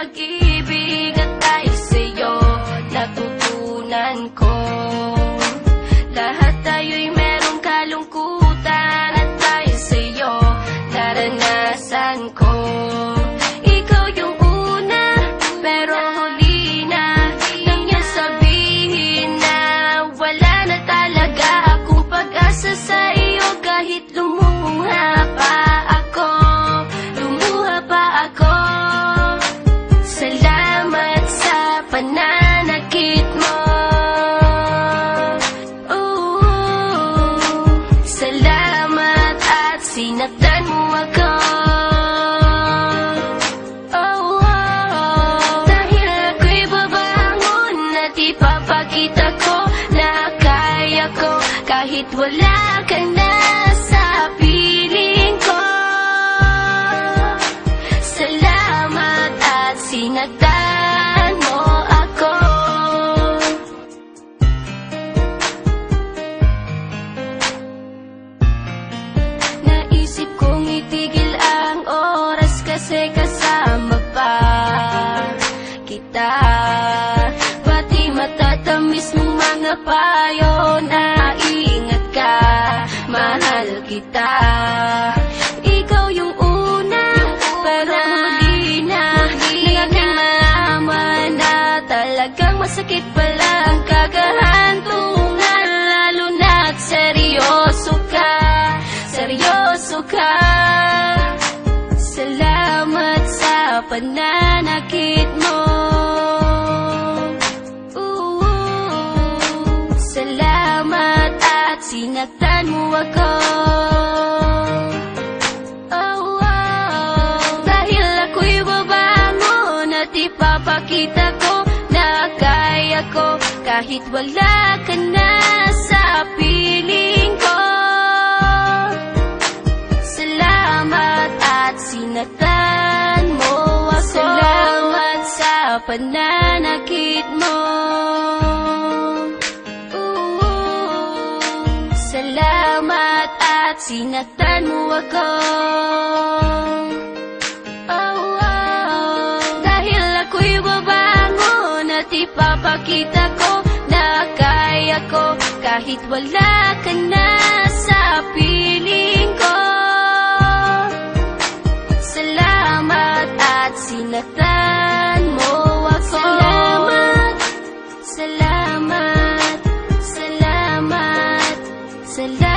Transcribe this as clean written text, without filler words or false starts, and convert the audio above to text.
pag-ibig at dahil sa'yo natutunan ko. Lahat tayo'y merong kalungkutan at dahil sa'yo naranasan ko. Ikaw yung una pero huli na nang yan sabihin na wala na talaga akong pag-asa sa iyo. Kahit lumuha pa ako, salamat sa pananakit mo. Salamat at sinaktan mo ako. Dahil ako'y babangon at ipapakita ko na kaya ko kahit wala ka na sa piling ko. Salamat at sinaktan mo ako. Naisip kong itigil ang oras kasi kasama pa kita. Pati matatamis mong mga payo na ingat ka, mahal kita. Ikaw yung una pero huli na nang aking malaman na talagang masakit pala ang kagahantungan. Lalo na't seryoso ka, seryoso ka. Salamat sa pananakit mo. Salamat at sinaktan mo ako. Dahil ako'y babangon at ipapakita ko na kaya ko kahit wala ka na sa piling ko. Salamat at sinaktan mo ako. Salamat sa pananakit mo. Salamat at sinaktan mo ako. Dahil ako'y babangon at ipapakita ko na kaya ko kahit wala ka na sa piling ko. Salamat at sinaktan mo ako. Salamat, salamat, salamat, salamat.